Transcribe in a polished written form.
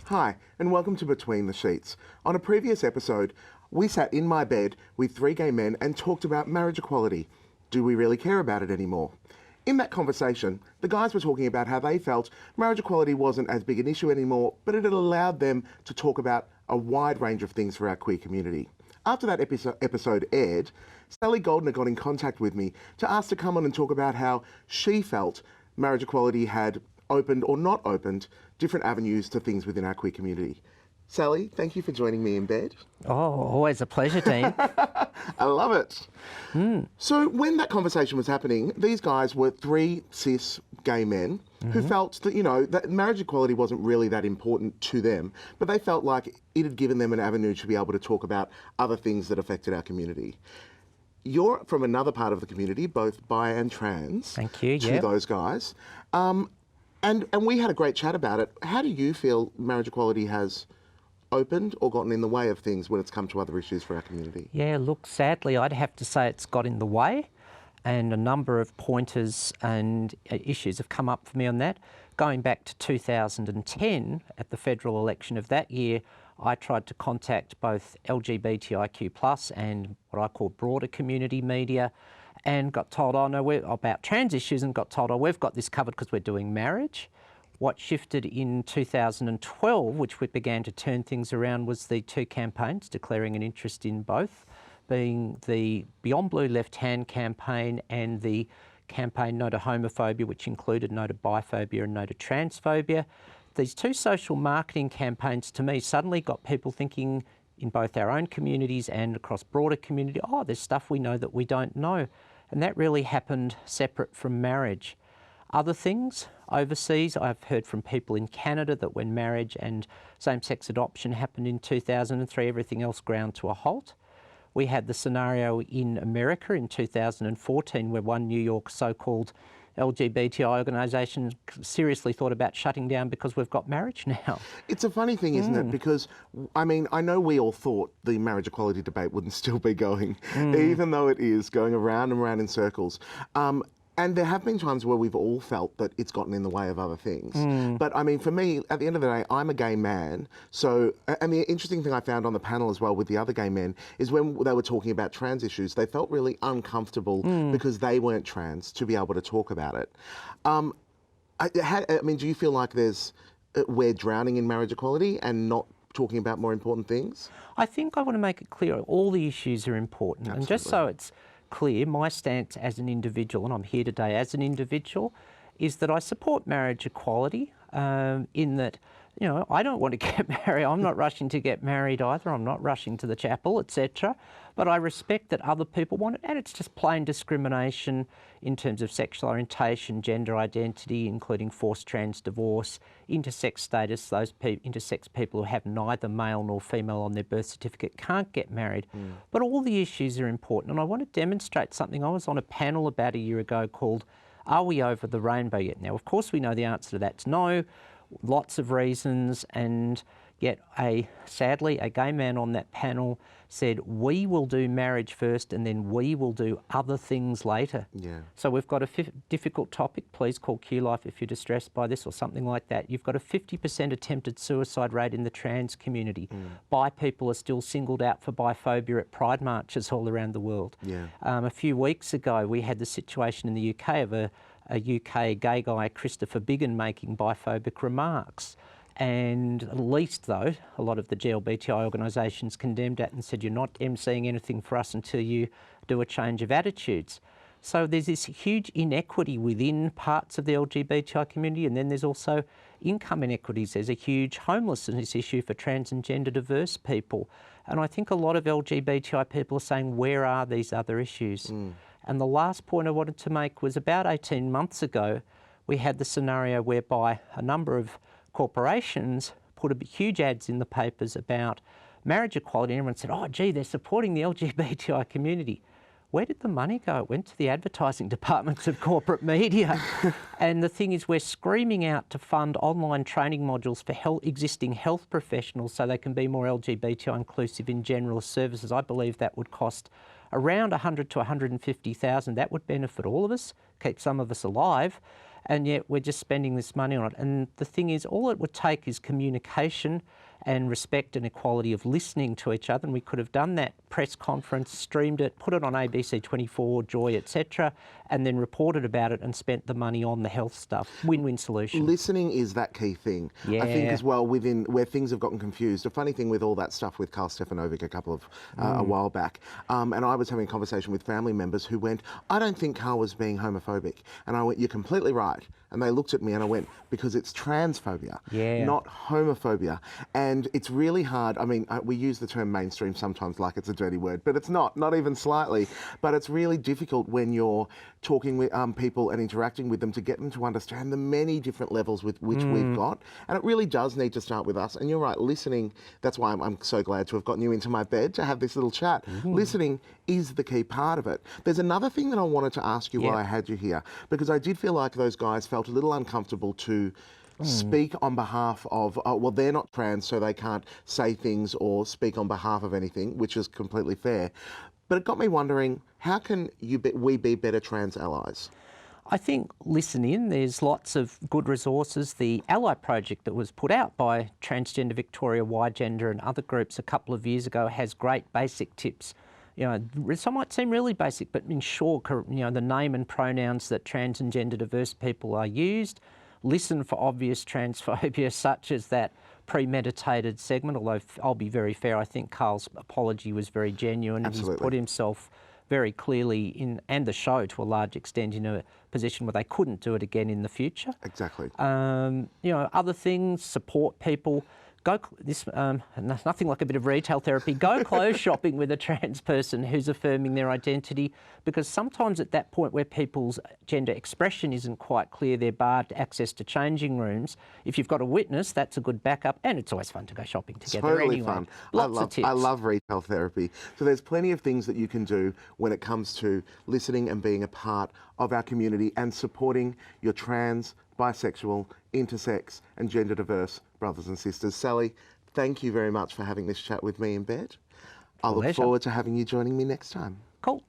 Hi, and welcome to Between the Sheets. On a previous episode, we sat in my bed with three gay men and talked about marriage equality. Do we really care about it anymore? In that conversation, the guys were talking about how they felt marriage equality wasn't as big an issue anymore, but it had allowed them to talk about a wide range of things for our queer community. After that episode aired, Sally Goldner got in contact with me to ask to come on and talk about how she felt marriage equality had opened or not opened different avenues to things within our queer community. Sally, thank you for joining me in bed. Oh, always a pleasure, Dean. I love it. So when that conversation was happening, these guys were three cis gay men who felt that, that marriage equality wasn't really that important to them, but they felt like it had given them an avenue to be able to talk about other things that affected our community. You're from another part of the community, both bi and trans. Thank you, to those guys. And we had a great chat about it. How do you feel marriage equality has opened or gotten in the way of things when it's come to other issues for our community? Yeah, look, sadly, I'd have to say it's got in the way, and a number of pointers and issues have come up for me on that. Going back to 2010, at the federal election of that year, I tried to contact both LGBTIQ+ and what I call broader community media, and got told, oh no, we're about trans issues, and got told, oh, we've got this covered because we're doing marriage. What shifted in 2012, which we began to turn things around, was the two campaigns declaring an interest in both, being the Beyond Blue Left Hand campaign and the campaign No to Homophobia, which included No to Biphobia and No to Transphobia. These two social marketing campaigns, to me, suddenly got people thinking in both our own communities and across broader community, oh, there's stuff we know that we don't know. And that really happened separate from marriage. Other things, overseas, I've heard from people in Canada that when marriage and same-sex adoption happened in 2003, everything else ground to a halt. We had the scenario in America in 2014 where one New York so-called LGBTI organisation seriously thought about shutting down because we've got marriage now. It's a funny thing, isn't it? Because, I mean, I know we all thought the marriage equality debate wouldn't still be going, even though it is going around and around in circles. And there have been times where we've all felt that it's gotten in the way of other things. But I mean, for me, at the end of the day, I'm a gay man. So, and the interesting thing I found on the panel as well with the other gay men is when they were talking about trans issues, they felt really uncomfortable because they weren't trans to be able to talk about it. I mean, do you feel like we're drowning in marriage equality and not talking about more important things? I think I want to make it clear, all the issues are important. Absolutely. And just so it's clear, my stance as an individual, and I'm here today as an individual, is that I support marriage equality in that, I don't want to get married. I'm not rushing to get married either. I'm not rushing to the chapel, etc. But I respect that other people want it, and it's just plain discrimination in terms of sexual orientation, gender identity, including forced trans divorce, intersex status. Those intersex people who have neither male nor female on their birth certificate can't get married. But all the issues are important, and I want to demonstrate something. I was on a panel about a year ago called "Are We Over the Rainbow Yet?" Now, of course, we know the answer to that's no. Lots of reasons, and yet sadly a gay man on that panel said, we will do marriage first and then we will do other things later. Yeah. So we've got a difficult topic. Please call Q-Life if you're distressed by this or something like that. You've got a 50% attempted suicide rate in the trans community. Bi people are still singled out for biphobia at pride marches all around the world. Yeah. A few weeks ago we had the situation in the UK of a UK gay guy, Christopher Biggin, making biphobic remarks. And at least, though, a lot of the LGBTI organisations condemned that and said, you're not emceeing anything for us until you do a change of attitudes. So there's this huge inequity within parts of the LGBTI community, and then there's also income inequities. There's a huge homelessness issue for trans and gender diverse people. And I think a lot of LGBTI people are saying, where are these other issues? And the last point I wanted to make was about 18 months ago, we had the scenario whereby a number of corporations put huge ads in the papers about marriage equality, and everyone said, oh, gee, they're supporting the LGBTI community. Where did the money go? It went to the advertising departments of corporate media. And the thing is, we're screaming out to fund online training modules for existing health professionals so they can be more LGBTI inclusive in general services. I believe that would cost around $100,000 to $150,000. That would benefit all of us, keep some of us alive. and yet we're just spending this money on it. And the thing is, all it would take is communication and respect and equality of listening to each other, and we could have done that press conference, streamed it, put it on ABC 24, Joy, etc., and then reported about it and spent the money on the health stuff. Win-win solution. Listening is that key thing. Yeah. I think as well, within where things have gotten confused. A funny thing with all that stuff with Carl Stefanovic a while back, and I was having a conversation with family members who went, I don't think Carl was being homophobic. And I went, you're completely right. And they looked at me and I went, because it's transphobia, not homophobia. And it's really hard. I mean, we use the term mainstream sometimes like it's a dirty word, but it's not even slightly. But it's really difficult when you're talking with people and interacting with them to get them to understand the many different levels with which we've got. And it really does need to start with us. And you're right, listening, that's why I'm so glad to have gotten you into my bed to have this little chat. Listening is the key part of it. There's another thing that I wanted to ask you while I had you here, because I did feel like those guys felt a little uncomfortable to speak on behalf of, well, they're not trans, so they can't say things or speak on behalf of anything, which is completely fair. But it got me wondering, how can we be better trans allies? I think listen in. There's lots of good resources. The Ally project that was put out by Transgender Victoria, Y-Gender and other groups a couple of years ago has great basic tips. You know, some might seem really basic, but ensure, you know, the name and pronouns that trans and gender diverse people are used. Listen for obvious transphobia, such as that premeditated segment, although I'll be very fair, I think Carl's apology was very genuine. Absolutely. And he's put himself very clearly in, and the show to a large extent, in a position where they couldn't do it again in the future. Exactly. You know, other things, support people. Go nothing like a bit of retail therapy. Go clothes shopping with a trans person who's affirming their identity, because sometimes at that point where people's gender expression isn't quite clear, they're barred access to changing rooms. If you've got a witness, that's a good backup, and it's always fun to go shopping together. Totally anyway. fun. Lots of tips. I love retail therapy. So there's plenty of things that you can do when it comes to listening and being a part of our community and supporting your trans, bisexual, intersex and gender diverse brothers and sisters. Sally, thank you very much for having this chat with me in bed. I look forward to having you joining me next time. Cool.